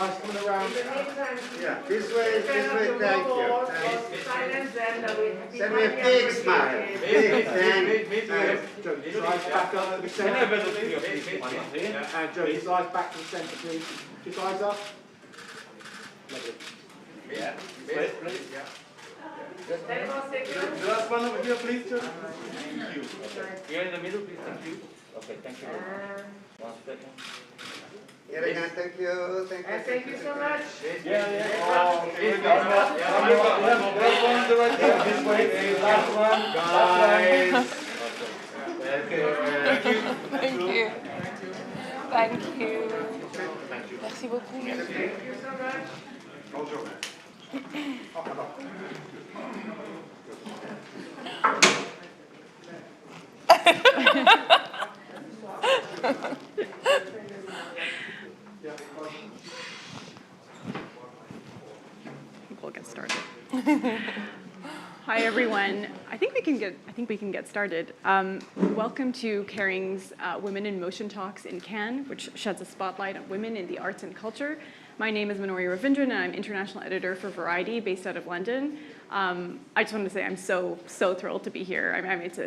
Guys, coming around. Yeah, this way, thank you. Silence and Send me a big smile. Big, then. Jodie, his eyes back up to the centre. And Jodie, his eyes back to the centre, please. His eyes up. Lovely. Yeah. The last one over here, please, Jodie. Thank you. Here in the middle, please. Thank you. Okay, thank you. 1 second. Here again, thank you. Thank you so much. Yeah. Oh, okay. Last one on the right side. This way. Last one. Guys. Thank you. Thank you. Merci beaucoup. Thank you so much. Hold your hand. We'll get started. Hi everyone. I think we can get started. Welcome to Kering's Women in Motion Talks in Cannes, which sheds a spotlight on women in the arts and culture. My name is Minorie Ravindran, and I'm international editor for Variety, based out of London. I just wanted to say I'm so thrilled to be here. I mean, it's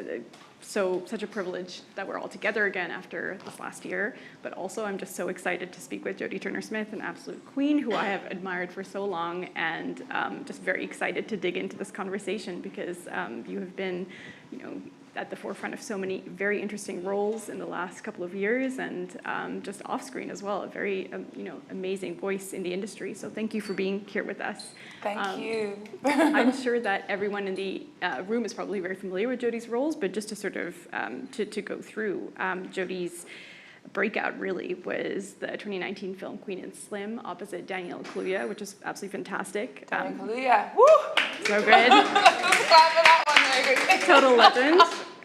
such a privilege that we're all together again after this last year, but also I'm just so excited to speak with Jodie Turner Smith, an absolute queen who I have admired for so long, and just very excited to dig into this conversation because you have been, at the forefront of so many very interesting roles in the last couple of years, and just off screen as well, a very amazing voice in the industry. So thank you for being here with us. Thank you. I'm sure that everyone in the room is probably very familiar with Jodie's roles, but just to sort of to go through, Jodie's breakout really was the 2019 film Queen and Slim opposite Daniel Kaluuya, which is absolutely fantastic. Daniel Kaluuya, woo! So good. Total legend.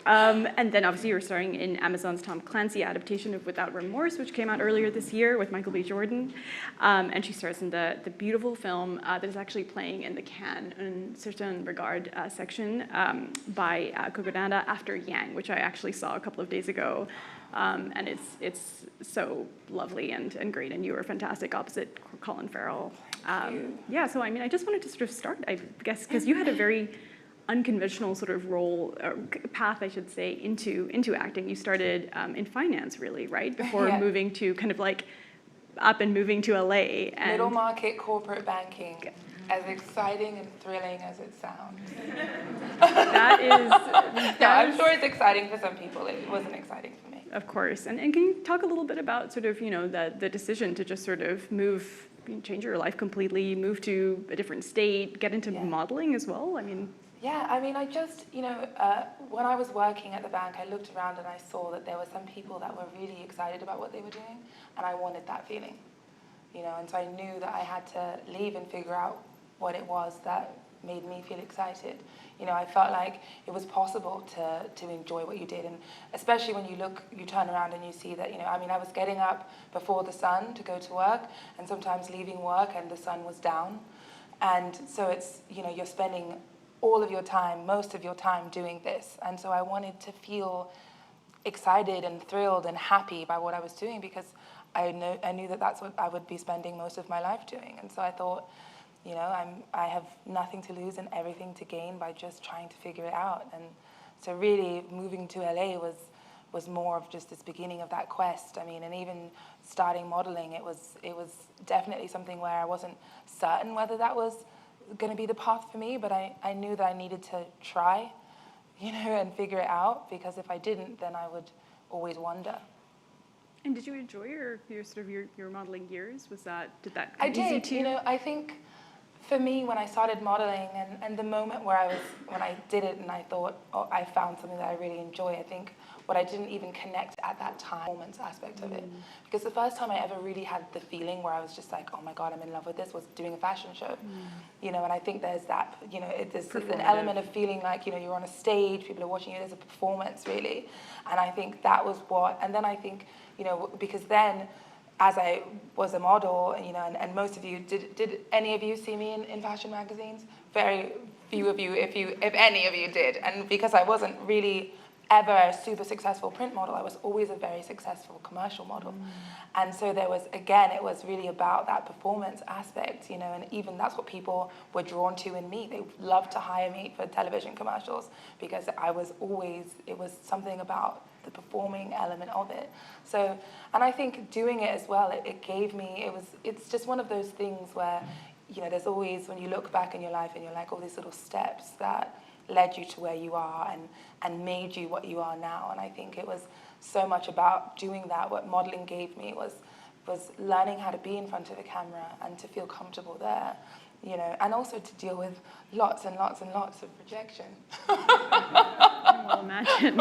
And then obviously you're starring in Amazon's Tom Clancy adaptation of Without Remorse, which came out earlier this year with Michael B. Jordan. And she stars in the beautiful film that is actually playing in the Cannes Un Certain Regard section by Kogonada After Yang, which I actually saw a couple of days ago. And it's so lovely and great, and you were fantastic opposite Colin Farrell. Yeah, so I mean, I just wanted to sort of start, I guess, because you had a very unconventional sort of role, or path, I should say, into acting. You started in finance, really, right? Before moving to kind of like up and moving to LA. And middle market corporate banking, as exciting and thrilling as it sounds. That is... No, I'm sure it's exciting for some people. It wasn't exciting for me. Of course. And can you talk a little bit about sort of, the decision to just sort of move, change your life completely, move to a different state, get into modeling as well? I mean... Yeah, I mean, I just, when I was working at the bank, I looked around and I saw that there were some people that were really excited about what they were doing, and I wanted that feeling, and so I knew that I had to leave and figure out what it was that made me feel excited. I felt like it was possible to enjoy what you did, and especially when you turn around and you see that, I was getting up before the sun to go to work, and sometimes leaving work and the sun was down, and so it's, you're spending all of your time, most of your time doing this. And so I wanted to feel excited and thrilled and happy by what I was doing, because I knew that that's what I would be spending most of my life doing. And so I thought, I have nothing to lose and everything to gain by just trying to figure it out. And so really moving to LA was more of just this beginning of that quest. I mean, and even starting modeling, it was definitely something where I wasn't certain whether that was going to be the path for me, but I knew that I needed to try, and figure it out, because if I didn't, then I would always wonder. And did you enjoy your modeling years? Did that come easy did, to you? I think for me, when I started modeling and the moment when I did it and I thought, I found something that I really enjoy, I think what I didn't even connect at that time, performance aspect of it. Because the first time I ever really had the feeling where I was just like, oh my God, I'm in love with this, was doing a fashion show. And I think there's that, there's an element of feeling like, you're on a stage, people are watching you, there's a performance really. And I think that was and then I think, because then, as I was a model, and most of you, did any of you see me in fashion magazines? Very few of you, if any of you did. And because I wasn't really ever a super successful print model. I was always a very successful commercial model. And so there was, again, it was really about that performance aspect, you know, and even that's what people were drawn to in me. They loved to hire me for television commercials because I was always, it was something about the performing element of it. So, and I think doing it as well, it gave me, it's just one of those things where, you know, there's always, when you look back in your life and you're like, all these little steps that led you to where you are and made you what you are now. And I think it was so much about doing that. What modeling gave me was learning how to be in front of a camera and to feel comfortable there, you know, and also to deal with lots and lots and lots of rejection. I will imagine.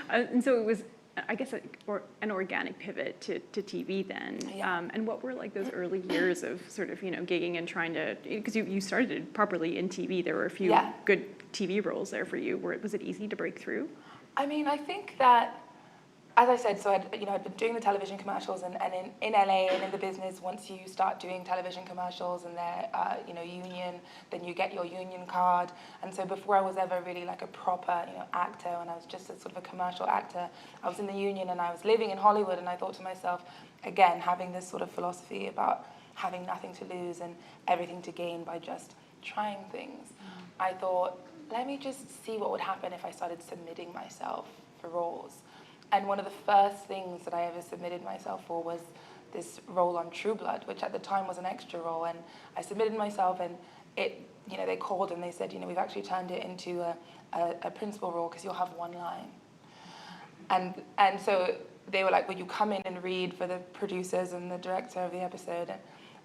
And so it was, I guess, an organic pivot to TV then. Yeah. And what were like those early years of sort of, you know, gigging and trying to, because you started properly in TV, there were a few good TV roles there for you. Was it easy to break through? I mean, I think that, as I said, so I'd been doing the television commercials, and in LA and in the business, once you start doing television commercials and they're, you know, union, then you get your union card. And so before I was ever really like a proper, you know, actor, and I was just a sort of a commercial actor, I was in the union and I was living in Hollywood, and I thought to myself, again, having this sort of philosophy about having nothing to lose and everything to gain by just trying things, I thought, let me just see what would happen if I started submitting myself for roles. And one of the first things that I ever submitted myself for was this role on True Blood, which at the time was an extra role. And I submitted myself, and it, you know, they called and they said, you know, we've actually turned it into a principal role because you'll have one line. And so they were like, will you come in and read for the producers and the director of the episode?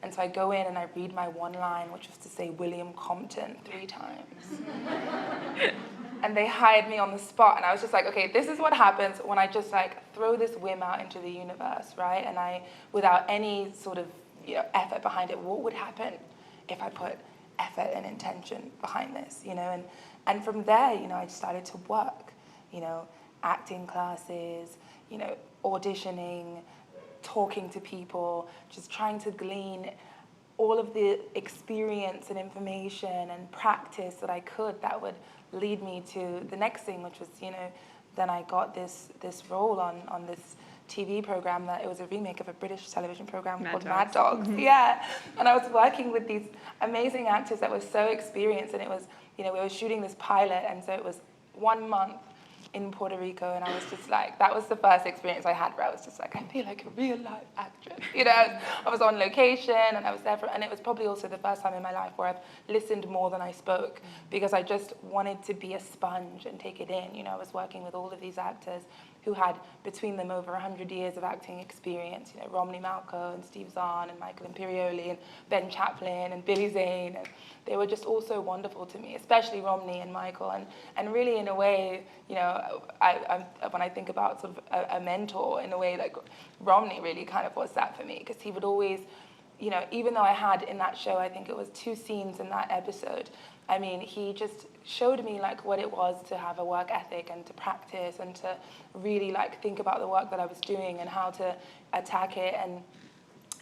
And so I go in and I read my one line, which was to say William Compton 3 times. And they hired me on the spot, and I was just like, okay, this is what happens when I just like throw this whim out into the universe, right? And I, without any sort of, you know, effort behind it, what would happen if I put effort and intention behind this, you know? And from there, you know, I started to work, you know, acting classes, you know, auditioning, talking to people, just trying to glean all of the experience and information and practice that I could that would lead me to the next thing, which was, you know, then I got this role on this TV program that it was a remake of a British television program called Mad Dogs. Yeah, and I was working with these amazing actors that were so experienced, and it was, you know, we were shooting this pilot, and so it was 1 month in Puerto Rico, and I was just like, that was the first experience I had where I was just like, I feel like a real life actress, you know. I was on location, and I was there and it was probably also the first time in my life where I've listened more than I spoke, because I just wanted to be a sponge and take it in, you know. I was working with all of these actors who had between them over 100 years of acting experience, you know, Romney Malco and Steve Zahn and Michael Imperioli and Ben Chaplin and Billy Zane, and they were just all so wonderful to me, especially Romney and Michael, and really in a way, you know, when I think about sort of a mentor, in a way, like Romney really kind of was that for me, because he would always, you know, even though I had in that show, I think it was 2 scenes in that episode, I mean, he just showed me like what it was to have a work ethic and to practice and to really like think about the work that I was doing and how to attack it. And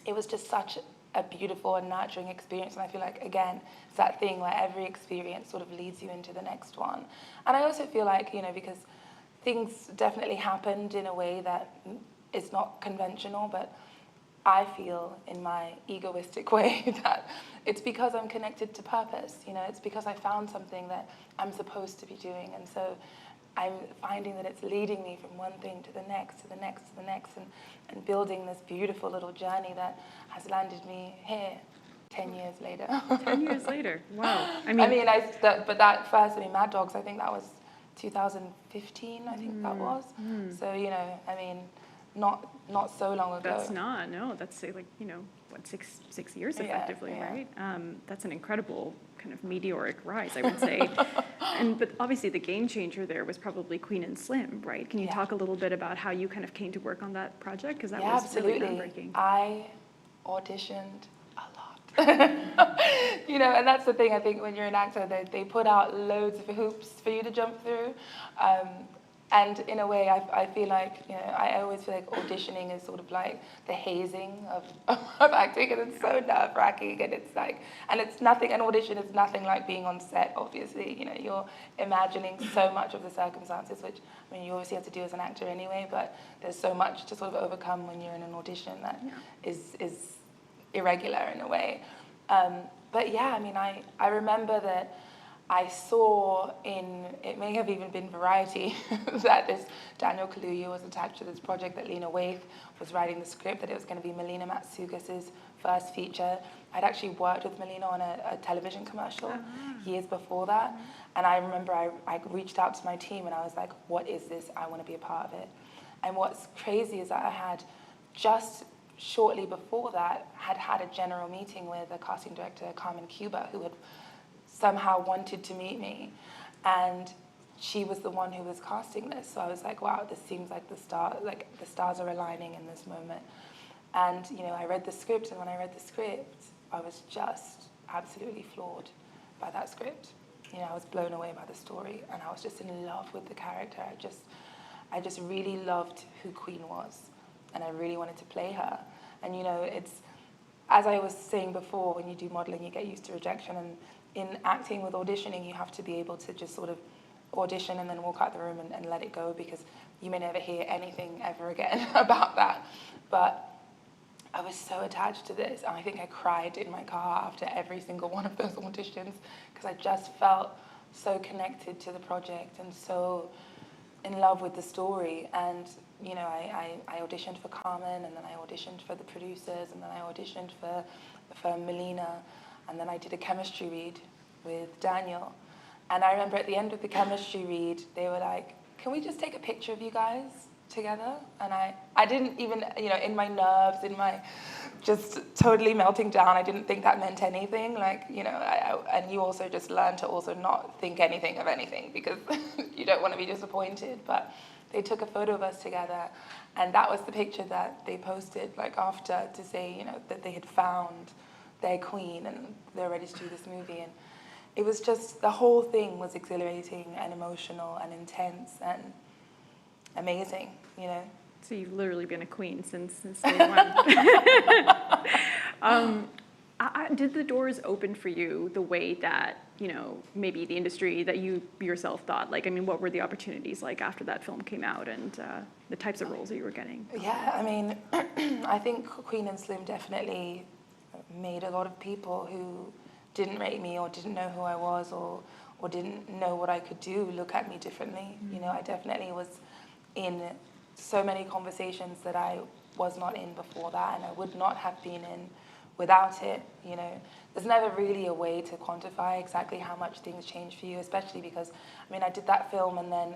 it was just such a beautiful and nurturing experience. And I feel like, again, it's that thing where every experience sort of leads you into the next one. And I also feel like, you know, because things definitely happened in a way that is not conventional, but I feel in my egoistic way that it's because I'm connected to purpose, you know, it's because I found something that I'm supposed to be doing. And so I'm finding that it's leading me from one thing to the next, to the next, to the next, and building this beautiful little journey that has landed me here 10 years later. 10 years later, wow. But that first, Mad Dogs, I think that was 2015, I think that was. So, you know, I mean, not so long ago. That's not, no, that's like, you know, what, six years effectively, yeah. right? That's an incredible kind of meteoric rise, I would say. But obviously the game changer there was probably Queen and Slim, right? Can you talk a little bit about how you kind of came to work on that project? Because that was absolutely. really groundbreaking. I auditioned a lot. You know, and that's the thing, I think when you're an actor, they put out loads of hoops for you to jump through. And in a way, I feel like, you know, I always feel like auditioning is sort of like the hazing of acting, and it's so nerve-wracking, and it's like, and it's nothing, an audition is nothing like being on set, obviously. You know, you're imagining so much of the circumstances, which, I mean, you obviously have to do as an actor anyway, but there's so much to sort of overcome when you're in an audition that is irregular in a way. But yeah, I mean, I remember that I saw in, it may have even been Variety, that this Daniel Kaluuya was attached to this project, that Lena Waithe was writing the script, that it was going to be Melina Matsoukas' first feature. I'd actually worked with Melina on a television commercial years before that. And I remember I reached out to my team and I was like, what is this? I want to be a part of it. And what's crazy is that I had just shortly before that had a general meeting with a casting director, Carmen Cuba, who had somehow wanted to meet me, and she was the one who was casting this. So I was like, wow, this seems like the stars are aligning in this moment. And you know, I read the script, and when I read the script, I was just absolutely floored by that script. You know, I was blown away by the story, and I was just in love with the character. I just really loved who Queen was, and I really wanted to play her. And you know, it's, as I was saying before, when you do modeling, you get used to rejection, and in acting with auditioning, you have to be able to just sort of audition and then walk out the room and let it go, because you may never hear anything ever again about that. But I was so attached to this, and I think I cried in my car after every single one of those auditions, because I just felt so connected to the project and so in love with the story. And you know, I auditioned for Carmen, and then I auditioned for the producers, and then I auditioned for Melina, and then I did a chemistry read with Daniel. And I remember at the end of the chemistry read, they were like, can we just take a picture of you guys together? And I didn't even, you know, in my nerves, in my just totally melting down, I didn't think that meant anything. Like, you know, and you also just learn to also not think anything of anything, because you don't want to be disappointed. But they took a photo of us together, and that was the picture that they posted, like, after, to say, you know, that they had found their queen and they're ready to do this movie. And it was just, the whole thing was exhilarating and emotional and intense and amazing, you know. So you've literally been a queen since day one. Did the doors open for you the way that, you know, maybe the industry that you yourself thought? Like, I mean, what were the opportunities like after that film came out, and the types of roles that you were getting? Yeah, I mean, I think Queen and Slim definitely made a lot of people who didn't rate me or didn't know who I was or didn't know what I could do look at me differently. You know, I definitely was in so many conversations that I was not in before that, and I would not have been in without it. You know, there's never really a way to quantify exactly how much things change for you, especially because, I mean, I did that film and then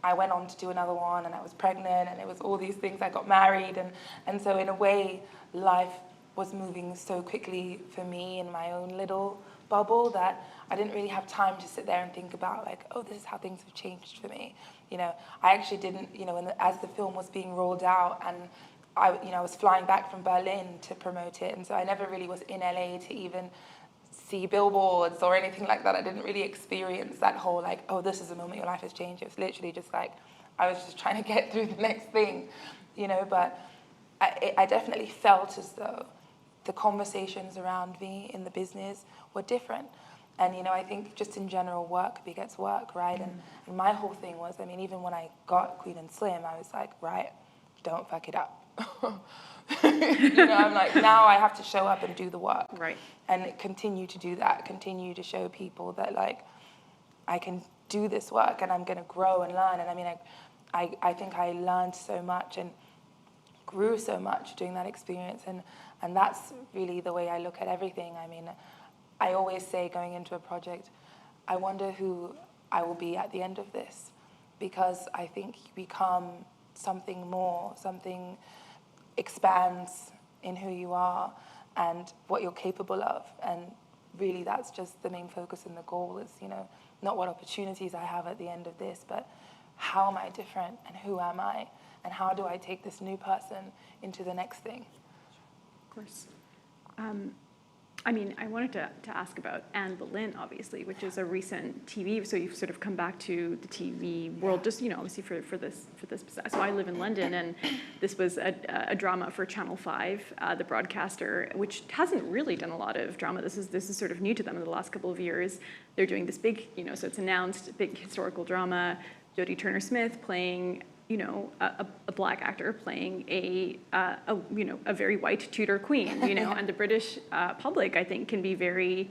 I went on to do another one, and I was pregnant, and it was all these things. I got married, and so in a way, life was moving so quickly for me in my own little bubble that I didn't really have time to sit there and think about, like, oh, this is how things have changed for me. You know, I actually didn't, you know, as the film was being rolled out, and I was flying back from Berlin to promote it, and so I never really was in LA to even see billboards or anything like that. I didn't really experience that whole, like, oh, this is the moment your life has changed. It was literally just like, I was just trying to get through the next thing, you know. But I definitely felt as though the conversations around me in the business were different. And, you know, I think just in general, work begets work, right? And my whole thing was, I mean, even when I got Queen and Slim, I was like, right, don't fuck it up. You know, I'm like, now I have to show up and do the work. Right. And continue to do that, continue to show people that, like, I can do this work and I'm going to grow and learn. And I mean, I think I learned so much and grew so much doing that experience. And that's really the way I look at everything. I mean, I always say going into a project, I wonder who I will be at the end of this, because I think you become something more, something expands in who you are and what you're capable of. And really that's just the main focus and the goal is, you know, not what opportunities I have at the end of this, but how am I different and who am I and how do I take this new person into the next thing? Of course. I mean, I wanted to ask about Anne Boleyn, obviously, which is a recent TV. So you've sort of come back to the TV world, just obviously for this. So I live in London, and this was a drama for Channel 5, the broadcaster, which hasn't really done a lot of drama. This is sort of new to them in the last couple of years. They're doing this big, so it's announced big historical drama. Jodie Turner Smith playing a black actor playing a very white Tudor queen, and the British public, I think, can be very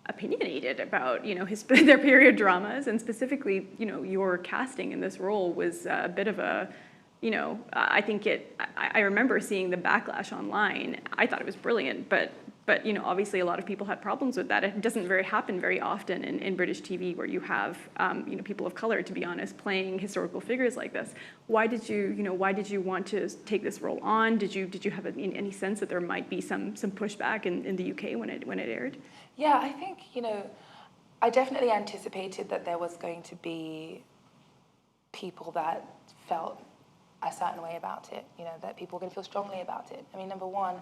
opinionated about, their period dramas, and specifically, your casting in this role was a bit of a, I remember seeing the backlash online. I thought it was brilliant, but obviously a lot of people had problems with that. It doesn't happen very often in British TV where you have, people of color, to be honest, playing historical figures like this. Why did you want to take this role on? Did you have any sense that there might be some pushback in the UK when it aired? Yeah, I think, I definitely anticipated that there was going to be people that felt a certain way about it, that people were going to feel strongly about it. I mean, number one,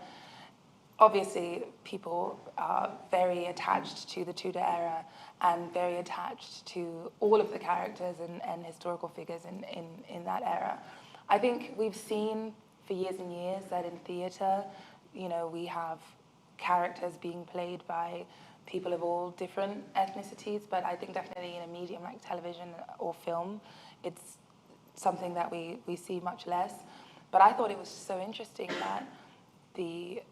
obviously, people are very attached to the Tudor era and very attached to all of the characters and historical figures in that era. I think we've seen for years and years that in theatre, we have characters being played by people of all different ethnicities, but I think definitely in a medium like television or film, it's something that we see much less. But I thought it was so interesting that the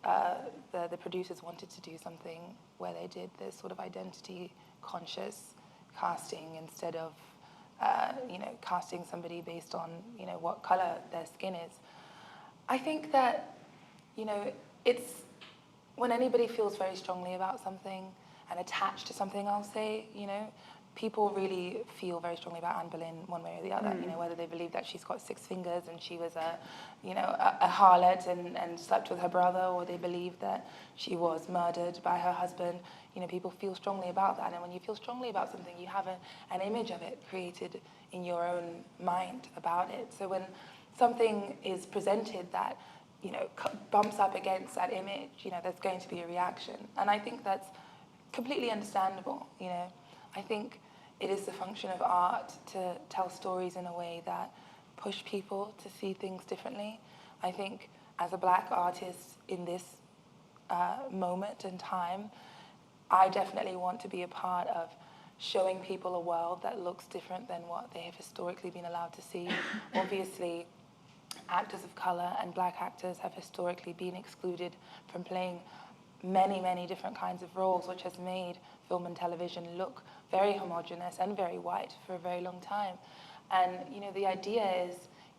producers wanted to do something where they did this sort of identity-conscious casting instead of, casting somebody based on, what color their skin is. I think that, it's when anybody feels very strongly about something and attached to something, I'll say, people really feel very strongly about Anne Boleyn one way or the other, whether they believe that she's got 6 fingers and she was a harlot and slept with her brother, or they believe that she was murdered by her husband. People feel strongly about that. And when you feel strongly about something, you have an image of it created in your own mind about it. So when something is presented that, bumps up against that image, there's going to be a reaction. And I think that's completely understandable, I think it is the function of art to tell stories in a way that push people to see things differently. I think as a black artist in this moment in time, I definitely want to be a part of showing people a world that looks different than what they have historically been allowed to see. Obviously, actors of color and black actors have historically been excluded from playing many, many different kinds of roles, which has made film and television look very homogenous and very white for a very long time. And, the idea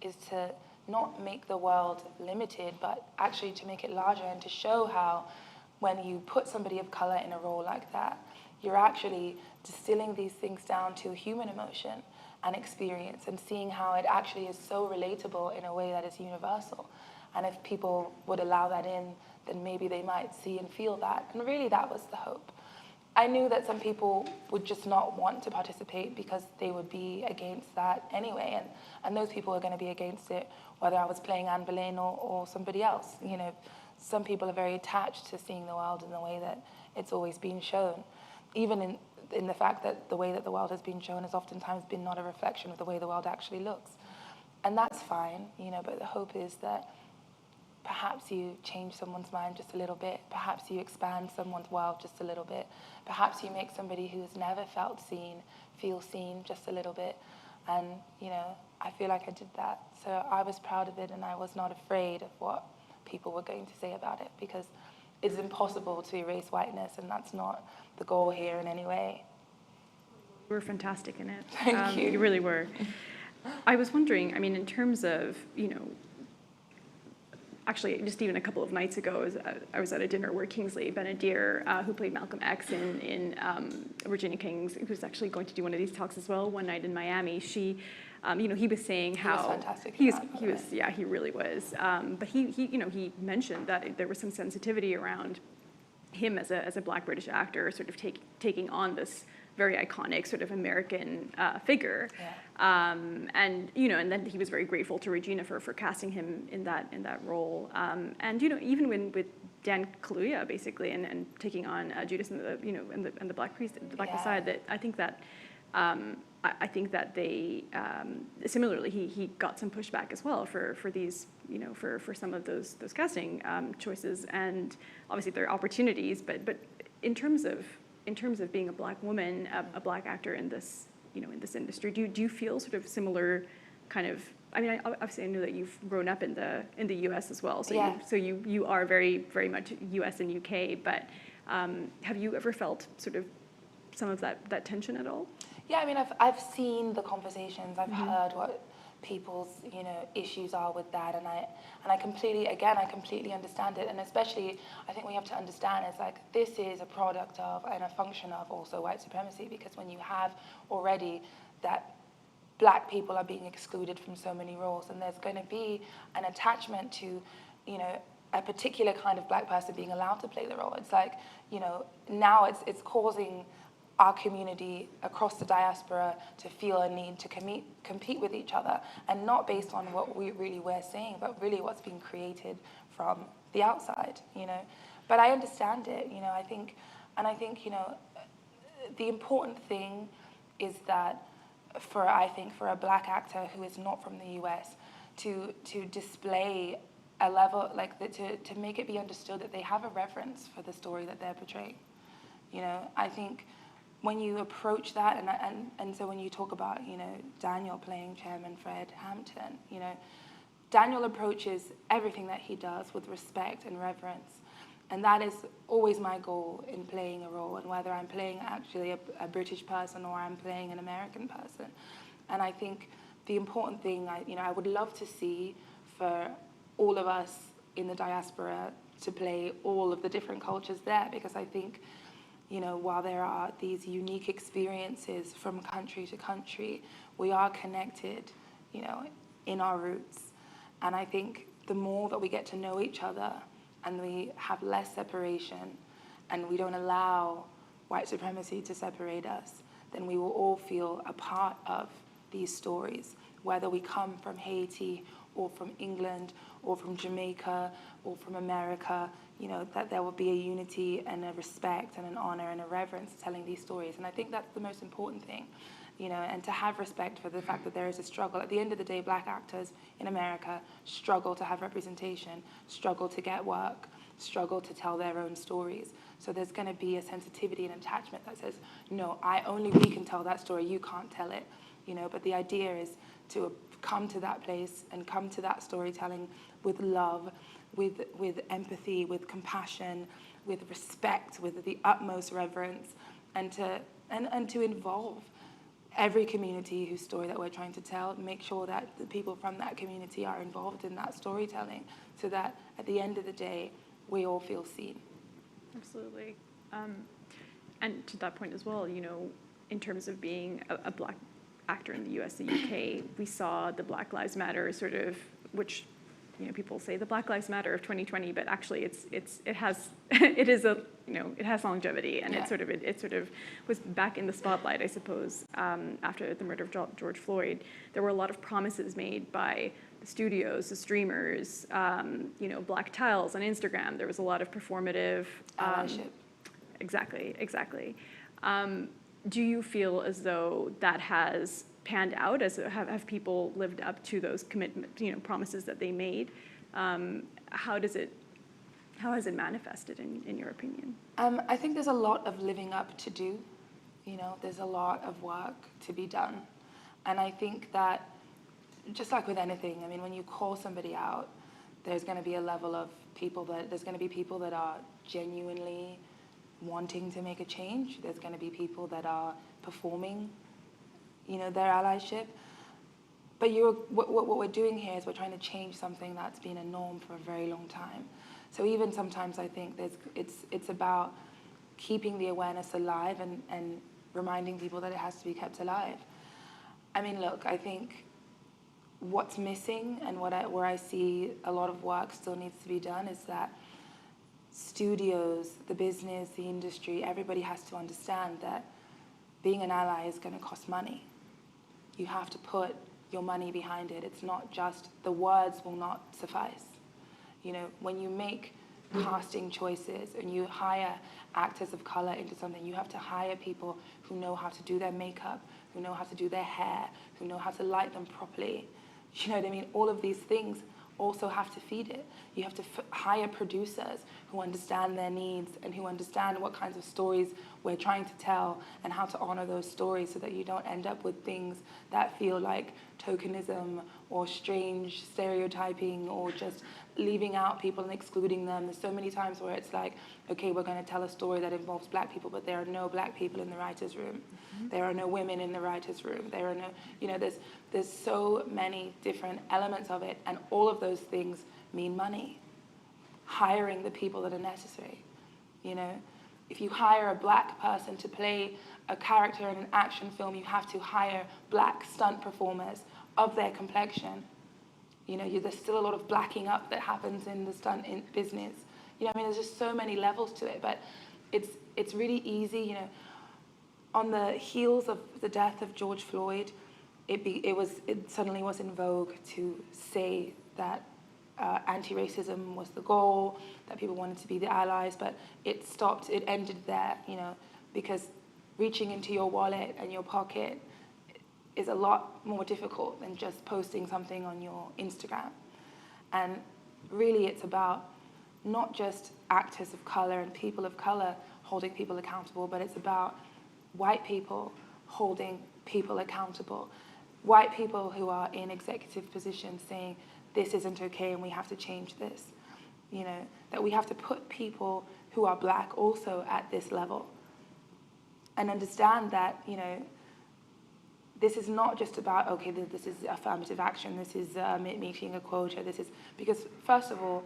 is to not make the world limited, but actually to make it larger and to show how when you put somebody of color in a role like that, you're actually distilling these things down to human emotion and experience and seeing how it actually is so relatable in a way that is universal. And if people would allow that in, then maybe they might see and feel that. And really that was the hope. I knew that some people would just not want to participate because they would be against that anyway. And those people are going to be against it, whether I was playing Anne Boleyn or somebody else. Some people are very attached to seeing the world in the way that it's always been shown, even in the fact that the way that the world has been shown has oftentimes been not a reflection of the way the world actually looks. And that's fine, but the hope is that perhaps you change someone's mind just a little bit. Perhaps you expand someone's world just a little bit. Perhaps you make somebody who has never felt seen feel seen just a little bit. And, I feel like I did that. So I was proud of it, and I was not afraid of what people were going to say about it, because it's impossible to erase whiteness, and that's not the goal here in any way. You were fantastic in it. Thank you. You really were. I was wondering, in terms of, actually, just even a couple of nights ago, I was at a dinner where Kingsley Ben-Adir, who played Malcolm X in Regina King's, who's actually going to do one of these talks as well one night in Miami. She, he was saying how He was fantastic. He really was. But he mentioned that there was some sensitivity around him as a Black British actor, sort of taking on this very iconic sort of American figure. Yeah. And then he was very grateful to Regina for casting him in that role. And even with Dan Kaluuya basically, and taking on Judas and the Black Priest, the Black Yeah. Messiah. That I think that they similarly he got some pushback as well for these for some of those casting choices, and obviously there are opportunities, but in terms of being a Black woman, a Black actor in this in this industry, do you feel sort of similar kind of? I mean, obviously I know that you've grown up in the U.S. as well, so Yeah. you are very very much U.S. and U.K. But have you ever felt sort of some of that tension at all? Yeah, I mean, I've seen the conversations. I've heard what people's issues are with that, and I completely understand it. And especially, I think we have to understand is like this is a product of and a function of also white supremacy, because when you have already that Black people are being excluded from so many roles, and there's going to be an attachment to a particular kind of Black person being allowed to play the role. It's like now it's causing our community across the diaspora to feel a need to compete with each other, and not based on what we're saying, but really what's being created from the outside, But I understand it, I think the important thing is that for a Black actor who is not from the US to display a level to make it be understood that they have a reverence for the story that they're portraying. I think when you approach that, and so when you talk about, Daniel playing Chairman Fred Hampton, Daniel approaches everything that he does with respect and reverence. And that is always my goal in playing a role, and whether I'm playing actually a British person or I'm playing an American person. And I think the important thing, I would love to see for all of us in the diaspora to play all of the different cultures there, because I think while there are these unique experiences from country to country, we are connected, in our roots. And I think the more that we get to know each other and we have less separation and we don't allow white supremacy to separate us, then we will all feel a part of these stories, whether we come from Haiti or from England or from Jamaica or from America, that there will be a unity and a respect and an honor and a reverence telling these stories. And I think that's the most important thing, and to have respect for the fact that there is a struggle. At the end of the day, Black actors in America struggle to have representation, struggle to get work, struggle to tell their own stories. So there's going to be a sensitivity and attachment that says, no, only we can tell that story, you can't tell it. But the idea is to come to that place and come to that storytelling with love, with empathy, with compassion, with respect, with the utmost reverence, and to involve every community whose story that we're trying to tell, make sure that the people from that community are involved in that storytelling, so that at the end of the day, we all feel seen. Absolutely. And to that point as well, in terms of being a Black actor in the US and UK, we saw the Black Lives Matter sort of, which people say the Black Lives Matter of 2020, but actually it has longevity, and it sort of was back in the spotlight, I suppose, after the murder of George Floyd. There were a lot of promises made by the studios, the streamers, black tiles on Instagram. There was a lot of performative Allyship. Exactly. Do you feel as though that has panned out? Have people lived up to those promises that they made? How has it manifested in your opinion? I think there's a lot of living up to do. There's a lot of work to be done. And I think that, just like with anything, I mean, when you call somebody out, there's going to be a level of there's going to be people that are genuinely wanting to make a change. There's going to be people that are performing, their allyship. But what we're doing here is we're trying to change something that's been a norm for a very long time. So even sometimes I think it's about keeping the awareness alive and reminding people that it has to be kept alive. I mean, look, I think what's missing and where I see a lot of work still needs to be done is that studios, the business, the industry, everybody has to understand that being an ally is going to cost money. You have to put your money behind it. It's not just, the words will not suffice. When you make casting choices and you hire actors of color into something, you have to hire people who know how to do their makeup, who know how to do their hair, who know how to light them properly. You know what I mean? All of these things also have to feed it. You have to hire producers who understand their needs and who understand what kinds of stories we're trying to tell and how to honor those stories so that you don't end up with things that feel like tokenism or strange stereotyping or just leaving out people and excluding them. There's so many times where it's like, okay, we're going to tell a story that involves black people, but there are no black people in the writer's room. There are no women in the writer's room. There are no, you know, there's so many different elements of it, and all of those things mean money. Hiring the people that are necessary, you know. If you hire a black person to play a character in an action film, you have to hire black stunt performers of their complexion. You know, there's still a lot of blacking up that happens in the stunt business. You know, I mean, there's just so many levels to it, but it's really easy, you know. On the heels of the death of George Floyd, it suddenly was in vogue to say that anti-racism was the goal, that people wanted to be the allies, but it ended there, you know, because reaching into your wallet and your pocket is a lot more difficult than just posting something on your Instagram. And really it's about not just actors of color and people of color holding people accountable, but it's about white people holding people accountable. White people who are in executive positions saying, this isn't okay and we have to change this. You know, that we have to put people who are black also at this level and understand that, you know, this is not just about, okay, this is affirmative action, this is meeting a quota, this is, because first of all,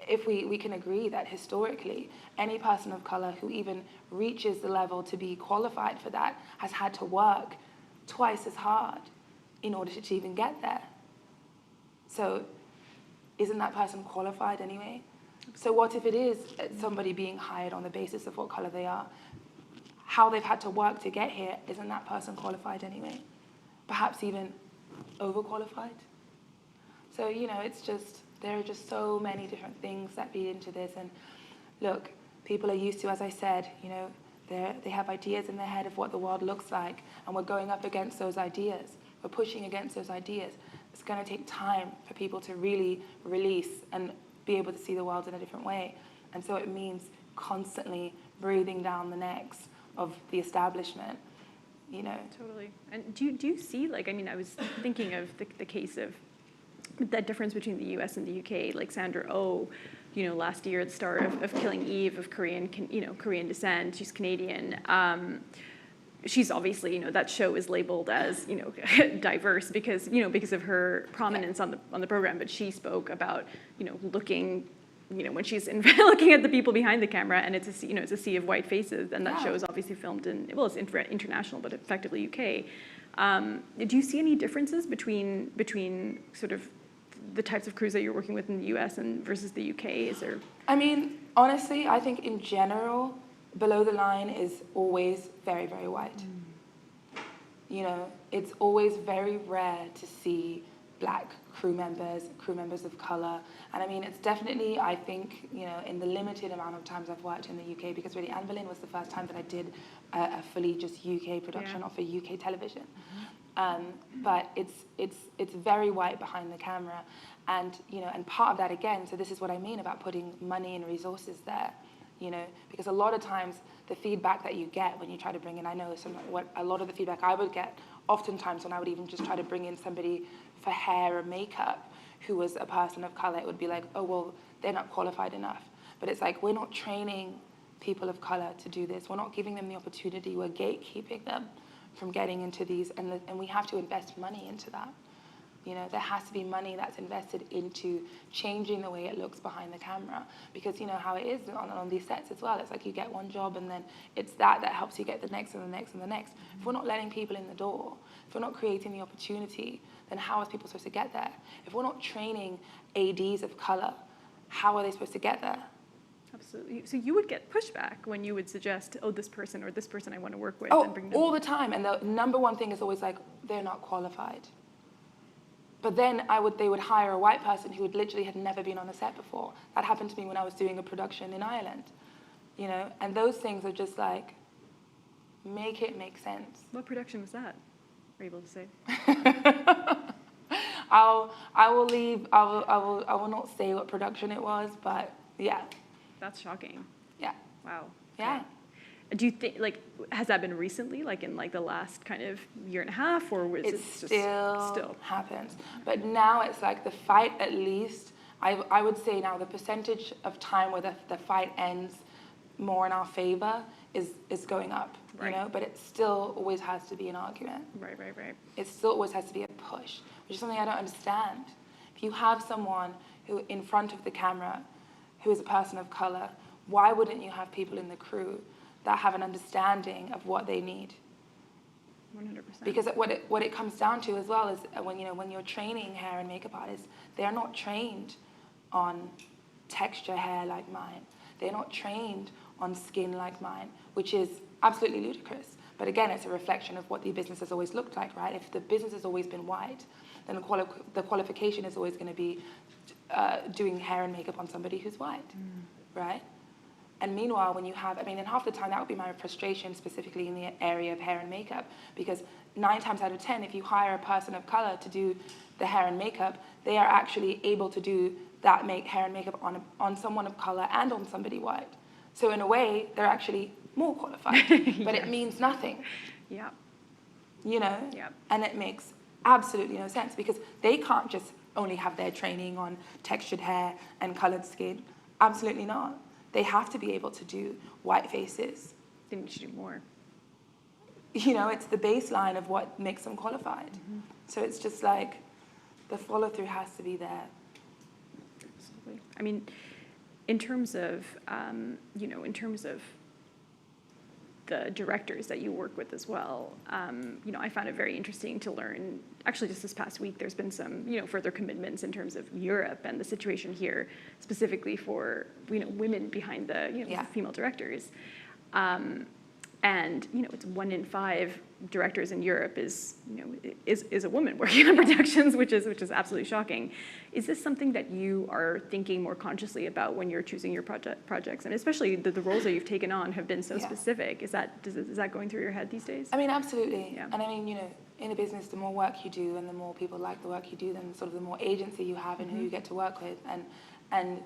if we can agree that historically, any person of color who even reaches the level to be qualified for that has had to work twice as hard in order to even get there. So isn't that person qualified anyway? So what if it is somebody being hired on the basis of what color they are? How they've had to work to get here, isn't that person qualified anyway? Perhaps even overqualified? So, you know, it's just, there are just so many different things that feed into this. And look, people are used to, as I said, you know, they have ideas in their head of what the world looks like, and we're going up against those ideas. We're pushing against those ideas. It's going to take time for people to really release and be able to see the world in a different way. And so it means constantly breathing down the necks of the establishment, you know. Totally. And do you see, like, I mean, I was thinking of the case of that difference between the US and the UK, like Sandra Oh, you know, last year, the star of Killing Eve, of Korean descent, she's Canadian. She's obviously, you know, that show is labeled as, you know, diverse because of her prominence on the program, but she spoke about, you know, looking, you know, when she's looking at the people behind the camera, and it's a sea of white faces, and that show is obviously filmed in, well, it's international, but effectively UK. Do you see any differences between sort of the types of crews that you're working with in the US and versus the UK? Is there? I mean, honestly, I think in general, below the line is always very, very white. You know, it's always very rare to see black crew members of color. And I mean, it's definitely, I think, you know, in the limited amount of times I've worked in the UK, because really Anne Boleyn was the first time that I did a fully just UK production of a UK television. But it's very white behind the camera. And, you know, and part of that again, so this is what I mean about putting money and resources there, you know, because a lot of times the feedback that you get when you try to bring in, I know what a lot of the feedback I would get oftentimes when I would even just try to bring in somebody for hair or makeup who was a person of color, it would be like, oh, well, they're not qualified enough. But it's like, we're not training people of color to do this. We're not giving them the opportunity. We're gatekeeping them from getting into these, and we have to invest money into that. You know, there has to be money that's invested into changing the way it looks behind the camera, because you know how it is on these sets as well. It's like you get one job and then it's that helps you get the next and the next and the next. If we're not letting people in the door, if we're not creating the opportunity, then how are people supposed to get there? If we're not training ADs of color, how are they supposed to get there? Absolutely. So you would get pushback when you would suggest, oh, this person or this person I want to work with. Oh, and bring them all the time. And the number one thing is always like, they're not qualified. But then they would hire a white person who literally had never been on a set before. That happened to me when I was doing a production in Ireland, you know. And those things are just like, make it make sense. What production was that? Are you able to say? I will not say what production it was, but yeah. That's shocking. Yeah. Wow. Yeah. Do you think, like, has that been recently, like in like the last kind of year and a half, or was it just still happens? But now it's like the fight, at least, I would say now the percentage of time where the fight ends more in our favor is going up, right. You know? But it still always has to be an argument. Right. It still always has to be a push, which is something I don't understand. If you have someone who in front of the camera who is a person of color, why wouldn't you have people in the crew that have an understanding of what they need? 100%. Because what it comes down to as well is when you're training hair and makeup artists, they're not trained on texture hair like mine. They're not trained on skin like mine, which is absolutely ludicrous. But again, it's a reflection of what the business has always looked like, right? If the business has always been white, then the qualification is always going to be doing hair and makeup on somebody who's white, right? And meanwhile, when you have, and half the time that would be my frustration, specifically in the area of hair and makeup, because 9 times out of 10, if you hire a person of color to do the hair and makeup, they are actually able to do that hair and makeup on someone of color and on somebody white. So in a way, they're actually more qualified, but it means nothing. Yeah. You know? Yeah. And it makes absolutely no sense, because they can't just only have their training on textured hair and colored skin. Absolutely not. They have to be able to do white faces. They need to do more. You know, it's the baseline of what makes them qualified. Mm-hmm. So it's just like the follow through has to be there. Absolutely. I mean, in terms of, the directors that you work with as well, I found it very interesting to learn. Actually, just this past week, there's been some, further commitments in terms of Europe and the situation here, specifically for, women behind the, female directors. And it's 1 in 5 directors in Europe is a woman working on productions, which is absolutely shocking. Is this something that you are thinking more consciously about when you're choosing your projects, and especially the roles that you've taken on have been so specific? Is that going through your head these days? Absolutely. Yeah. And in a business, the more work you do, and the more people like the work you do, then sort of the more agency you have in who you get to work with. And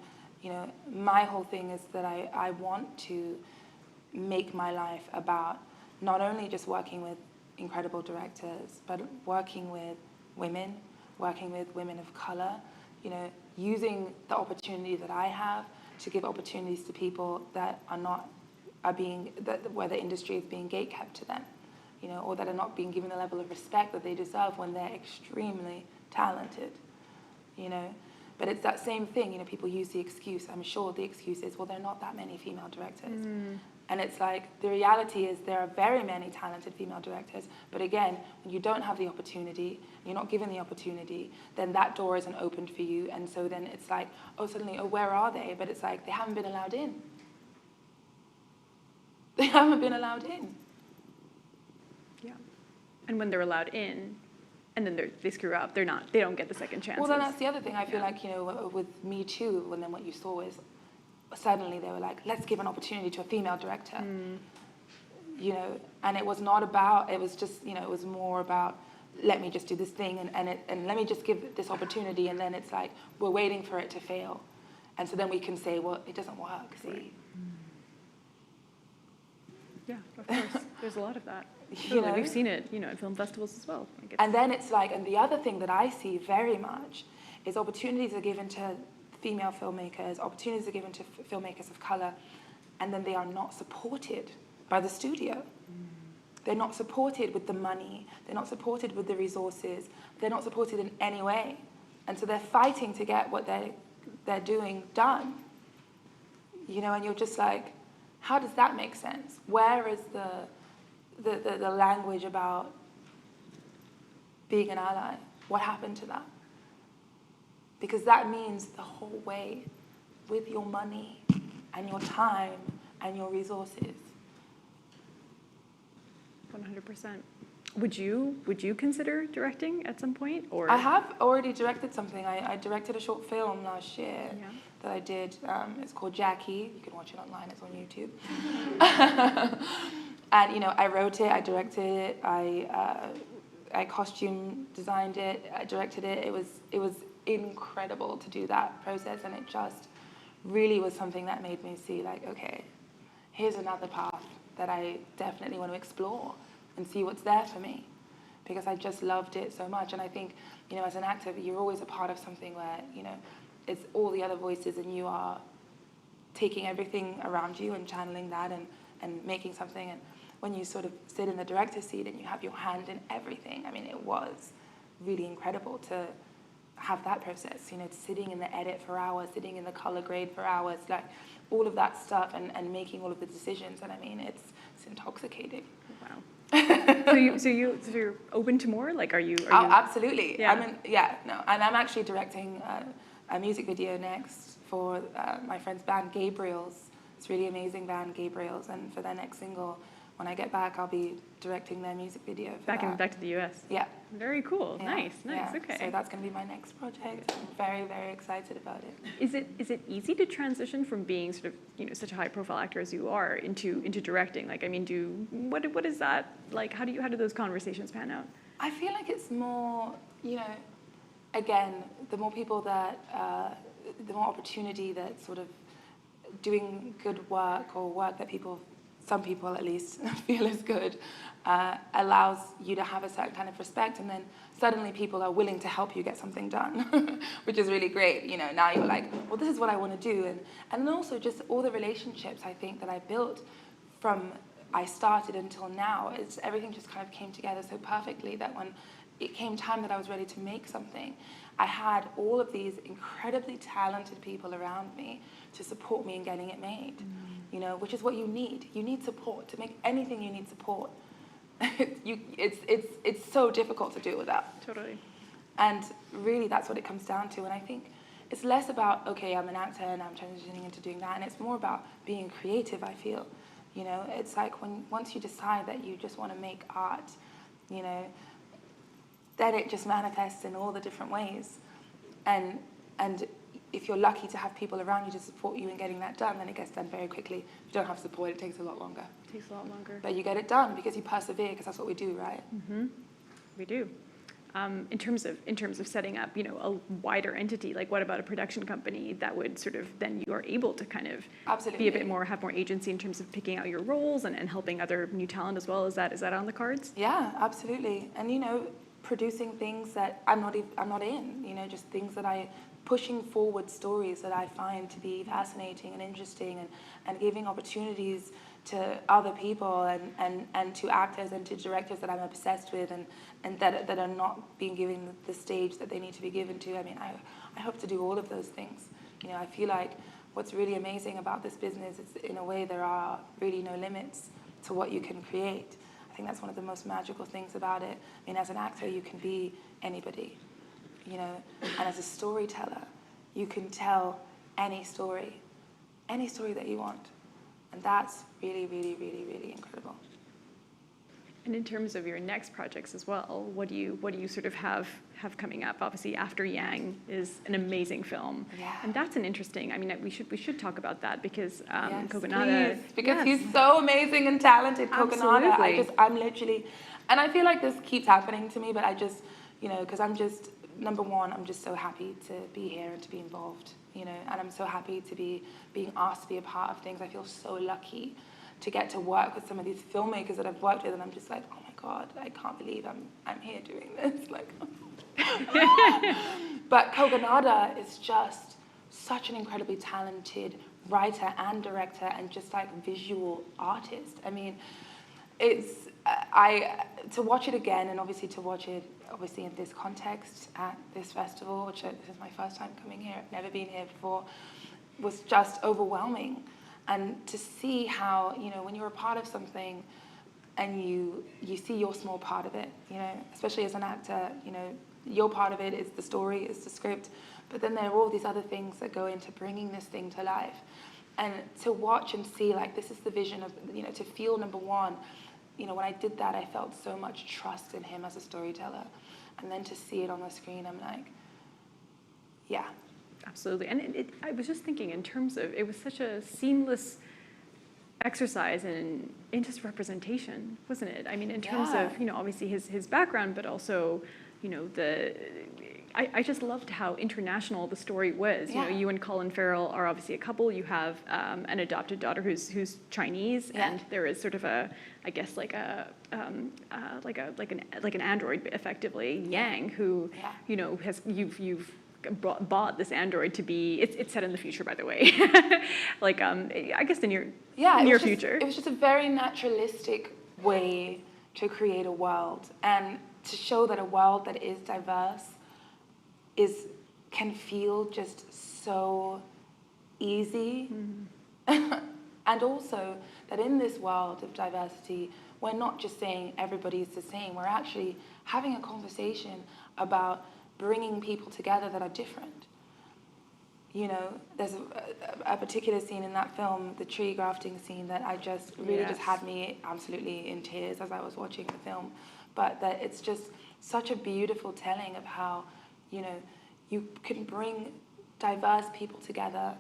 my whole thing is that I want to make my life about not only just working with incredible directors, but working with women of color, using the opportunity that I have to give opportunities to people that where the industry is being gatekept to them, or that are not being given the level of respect that they deserve when they're extremely talented, But it's that same thing, people use the excuse, I'm sure the excuse is, well, there are not that many female directors. And it's like, the reality is there are very many talented female directors, but again, when you don't have the opportunity, you're not given the opportunity, then that door isn't opened for you, and so then it's like, suddenly, where are they? But it's like, they haven't been allowed in. They haven't been allowed in. Yeah. And when they're allowed in, and then they screw up, they don't get the second chance. Well, then that's the other thing. I feel like, with Me Too, when then what you saw is, suddenly they were like, let's give an opportunity to a female director. And it was not about, it was just, it was more about, let me just do this thing and let me just give this opportunity, and then it's like, we're waiting for it to fail. And so then we can say, well, it doesn't work, see? Right. Yeah, of course. There's a lot of that. We've seen it, at film festivals as well. And then it's like, and the other thing that I see very much is opportunities are given to female filmmakers, opportunities are given to filmmakers of color, and then they are not supported by the studio. They're not supported with the money, they're not supported with the resources, they're not supported in any way. And so they're fighting to get what they're doing done. And you're just like, how does that make sense? Where is the language about being an ally? What happened to that? Because that means the whole way, with your money and your time and your resources. 100%. Would you consider directing at some point, or? I have already directed something. I directed a short film last year Yeah. that I did. It's called Jackie. You can watch it online. It's on YouTube. And you know, I wrote it, I directed it, I costume designed it, I directed it. It was incredible to do that process, and it just really was something that made me see, like, okay, here's another path that I definitely want to explore and see what's there for me, because I just loved it so much. And I think, you know, as an actor, you're always a part of something where, you know, it's all the other voices and you are taking everything around you and channeling that and making something. And when you sort of sit in the director's seat and you have your hand in everything, I mean, it was really incredible to have that process, you know, sitting in the edit for hours, sitting in the color grade for hours, like all of that stuff, and making all of the decisions. And I mean, it's intoxicating. Wow. So you're open to more? Like, are you? Oh, absolutely. Yeah. And I'm actually directing a music video next for my friend's band Gabriel's. It's a really amazing band, Gabriel's, and for their next single, when I get back, I'll be directing their music video for back to the US. Yeah. Very cool. Yeah. Nice. Yeah. Okay. So that's going to be my next project. I'm very, very excited about it. Is it easy to transition from being sort of, you know, such a high profile actor as you are into directing? Like, I mean, what is that like? How do those conversations pan out? I feel like it's more, you know, again, the more people that, the more opportunity that sort of doing good work, or work that some people at least feel is good, allows you to have a certain kind of respect, and then suddenly people are willing to help you get something done, which is really great. You know, now you're like, well, this is what I want to do. And then also just all the relationships I think that I built from I started until now, everything just kind of came together so perfectly that when it came time that I was ready to make something, I had all of these incredibly talented people around me to support me in getting it made. You know, which is what you need. You need support. To make anything, you need support. It's so difficult to do without. Totally. And really, that's what it comes down to. And I think it's less about, okay, I'm an actor and I'm transitioning into doing that, and it's more about being creative, I feel. You know, it's like once you decide that you just want to make art, you know, then it just manifests in all the different ways. And if you're lucky to have people around you to support you in getting that done, then it gets done very quickly. If you don't have support, it takes a lot longer. It takes a lot longer. But you get it done because you persevere, because that's what we do, right? Mm-hmm. We do. In terms of setting up, you know, a wider entity, like what about a production company that would sort of, then you are able to kind of Absolutely. be a bit more, have more agency in terms of picking out your roles and helping other new talent as well? Is that on the cards? Yeah, absolutely. And, you know, producing things that I'm not in, you know, just things that pushing forward stories that I find to be fascinating and interesting, and giving opportunities to other people and to actors and to directors that I'm obsessed with and that are not being given the stage that they need to be given to. I mean, I hope to do all of those things. You know, I feel like what's really amazing about this business is, in a way, there are really no limits to what you can create. I think that's one of the most magical things about it. I mean, as an actor, you can be anybody, you know, and as a storyteller, you can tell any story that you want. And that's really, really, really, really incredible. And in terms of your next projects as well, what do you sort of have coming up? Obviously, After Yang is an amazing film, Yeah. and that's an interesting. I mean, we should talk about that because Yes, Kogonada. please, because yes. he's so amazing and talented, Kogonada. Absolutely. I'm literally, and I feel like this keeps happening to me, but I just, you know, because I'm just, number one, I'm just so happy to be here and to be involved, you know, and I'm so happy to be being asked to be a part of things. I feel so lucky to get to work with some of these filmmakers that I've worked with, and I'm just like, oh my God, I can't believe I'm here doing this. Like, but Kogonada is just such an incredibly talented writer and director and just like visual artist. I mean, it's to watch it again, and obviously to watch it in this context at this festival, which this is my first time coming here, I've never been here before, was just overwhelming. And to see how, you know, when you're a part of something and you see your small part of it, you know, especially as an actor, you know, your part of it is the story, is the script, but then there are all these other things that go into bringing this thing to life. And to watch and see, like, this is the vision of, you know, to feel, number one, when I did that, I felt so much trust in him as a storyteller. And then to see it on the screen, I'm like, yeah. Absolutely. And I was just thinking in terms of, it was such a seamless exercise in just representation, wasn't it? I mean, in terms of, obviously his background, but also, I just loved how international the story was. Yeah. You and Colin Farrell are obviously a couple. You have an adopted daughter who's Chinese, and there is sort of an android, effectively, Yang, who has you've bought this android to be. It's set in the future, by the way. I guess the near future. It was just a very naturalistic way to create a world and to show that a world that is diverse can feel just so easy. And also that in this world of diversity, we're not just saying everybody's the same. We're actually having a conversation about bringing people together that are different. There's a particular scene in that film, the tree grafting scene, that I just really just had me absolutely in tears as I was watching the film. But that it's just such a beautiful telling of how, you can bring diverse people together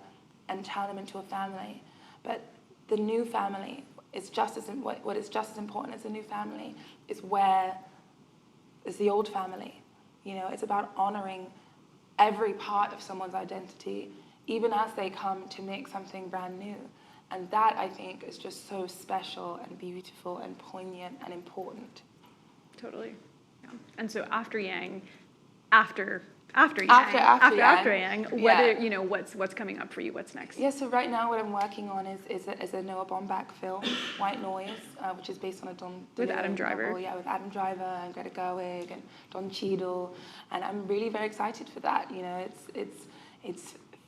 and turn them into a family. But the new family is just as what is just as important as the new family is the old family. It's about honoring every part of someone's identity, even as they come to make something brand new. And that, I think, is just so special and beautiful and poignant and important. Totally. Yeah. And so after Yang, after Yang, what's coming up for you? What's next? Yeah, so right now what I'm working on is a Noah Baumbach film, White Noise, which is based on a Don with Adam Driver. Novel, with Adam Driver and Greta Gerwig and Don Cheadle, and I'm really very excited for that. It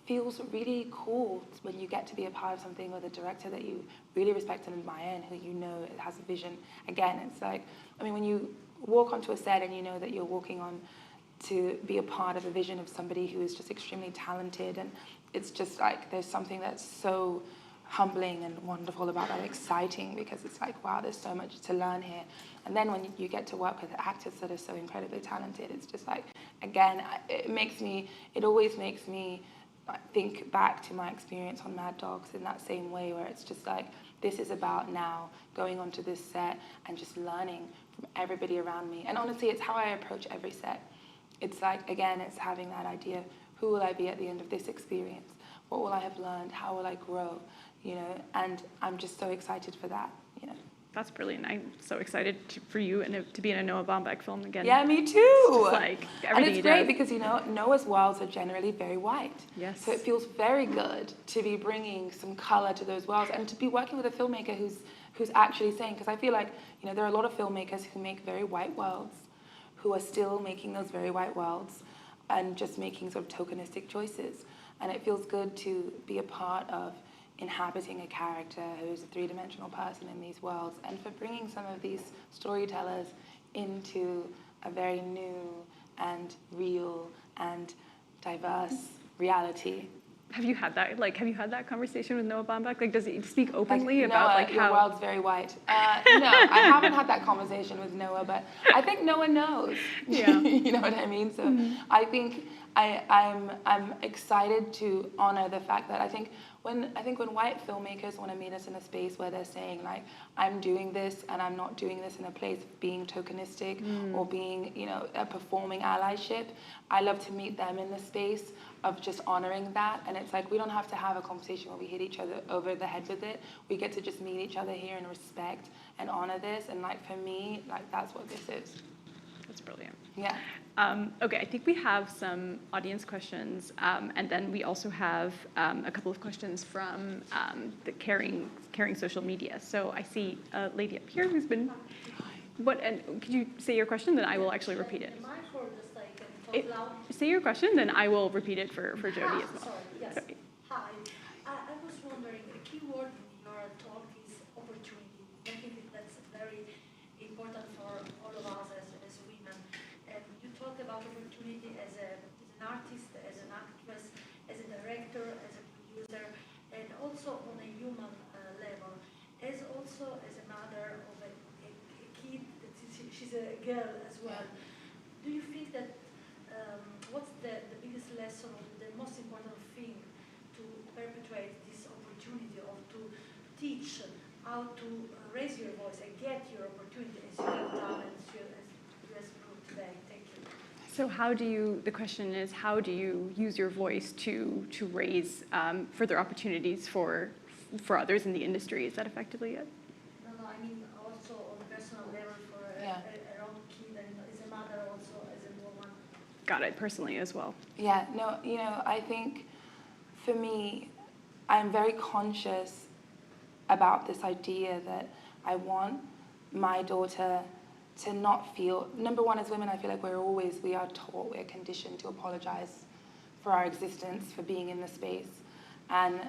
feels really cool when you get to be a part of something with a director that you really respect and admire and who has a vision. Again, it's like, when you walk onto a set and you know that you're walking on to be a part of a vision of somebody who is just extremely talented, and it's just like there's something that's so humbling and wonderful about that, exciting, because it's like, wow, there's so much to learn here. And then when you get to work with actors that are so incredibly talented, it's just like, again, it always makes me think back to my experience on Mad Dogs in that same way, where it's just like, this is about now going onto this set and just learning from everybody around me. And honestly, it's how I approach every set. It's like, again, it's having that idea, who will I be at the end of this experience? What will I have learned? How will I grow? And I'm just so excited for that, That's brilliant. I'm so excited for you and to be in a Noah Baumbach film again. Yeah, me too. Just like everything and it's great because, Noah's worlds are generally very white. Yes. So it feels very good to be bringing some color to those worlds and to be working with a filmmaker who's actually saying, because I feel like, there are a lot of filmmakers who make very white worlds, who are still making those very white worlds and just making sort of tokenistic choices. And it feels good to be a part of inhabiting a character who's a three-dimensional person in these worlds, and for bringing some of these storytellers into a very new and real and diverse reality. Have you had that conversation with Noah Baumbach? Does he speak openly about Noah, how your world's very white? No, I haven't had that conversation with Noah, but I think Noah knows. Yeah. You know what I mean? So I think I'm excited to honor the fact that I think when white filmmakers want to meet us in a space where they're saying, like, I'm doing this and I'm not doing this in a place of being tokenistic or being, a performing allyship, I love to meet them in the space of just honoring that. And it's like, we don't have to have a conversation where we hit each other over the head with it. We get to just meet each other here and respect and honor this. And for me, that's what this is. That's brilliant. Yeah. Okay, I think we have some audience questions, and then we also have a couple of questions from the Kering social media. So I see a lady up here who's been. And could you say your question? Then I will actually repeat it. Say your question, then I will repeat it for Jodie as well. Sorry, yes. Sorry. Hi. I was wondering, a key word in your talk is opportunity. I think that's very important for all of us as women. And you talk about opportunity as an artist, as an actress, as a director, as a producer, and also on a human level, as also as a mother of a she's a girl as well. Do you think that what's the biggest lesson or the most important thing to perpetuate this opportunity or to teach how to raise your voice and get your opportunity as you have done and as you have proved today? Thank you. So the question is, how do you use your voice to raise further opportunities for others in the industry? Is that effectively it? No, I mean also on a personal level for a own kid and as a mother also, as a woman. Got it, personally as well. Yeah, no, I think for me, I'm very conscious about this idea that I want my daughter to not feel, number one, as women, I feel like we are taught, we're conditioned to apologize for our existence, for being in the space. And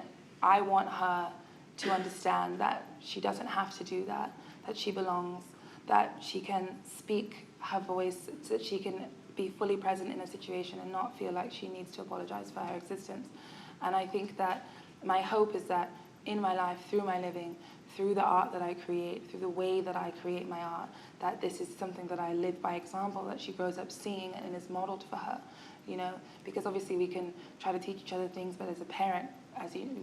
I want her to understand that she doesn't have to do that, that she belongs, that she can speak her voice, that she can be fully present in a situation and not feel like she needs to apologize for her existence. And I think that my hope is that in my life, through my living, through the art that I create, through the way that I create my art, that this is something that I live by example, that she grows up seeing and is modeled for her, because obviously we can try to teach each other things, but as a parent,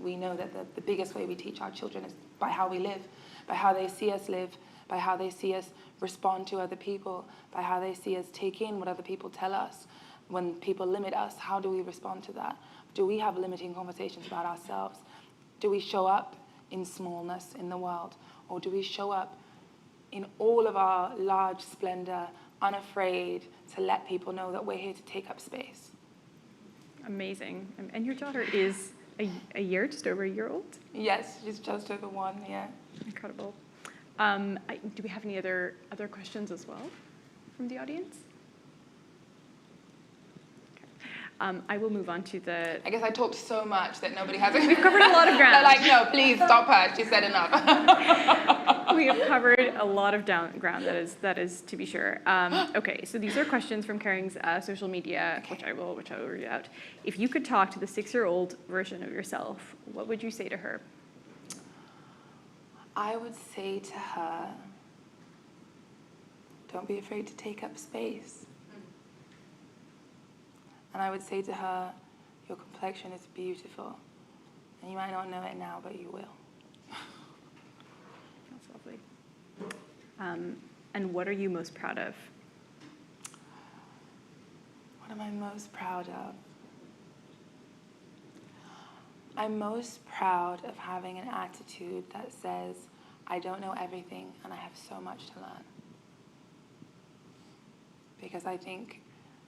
we know that the biggest way we teach our children is by how we live, by how they see us live, by how they see us respond to other people, by how they see us take in what other people tell us. When people limit us, how do we respond to that? Do we have limiting conversations about ourselves? Do we show up in smallness in the world? Or do we show up in all of our large splendor, unafraid to let people know that we're here to take up space? Amazing. And your daughter is a year, just over a year old? Yes, she's just over 1, yeah. Incredible. Do we have any other questions as well from the audience? I will move on to the... I guess I talked so much that nobody has... We've covered a lot of ground. They're like, no, please stop her. She said enough. We have covered a lot of ground, that is to be sure. Okay, so these are questions from Kering's social media, which I will read out. If you could talk to the 6-year-old version of yourself, what would you say to her? I would say to her, don't be afraid to take up space. And I would say to her, your complexion is beautiful. And you might not know it now, but you will. That's lovely. And what are you most proud of? What am I most proud of? I'm most proud of having an attitude that says, I don't know everything and I have so much to learn. Because I think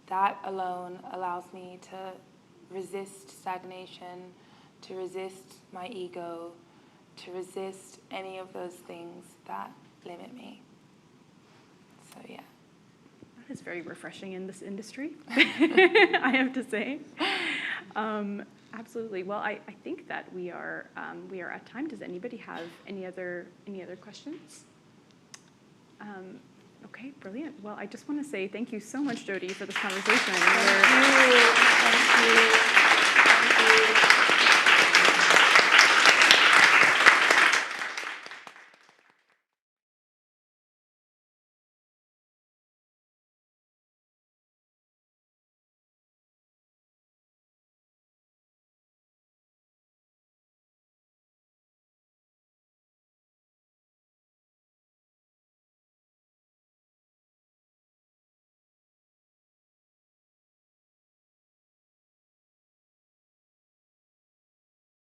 that alone allows me to resist stagnation, to resist my ego, to resist any of those things that limit me. So yeah. That is very refreshing in this industry, I have to say. Absolutely. Well, I think that we are at time. Does anybody have any other questions? Okay, brilliant. Well, I just want to say thank you so much, Jodie, for this conversation.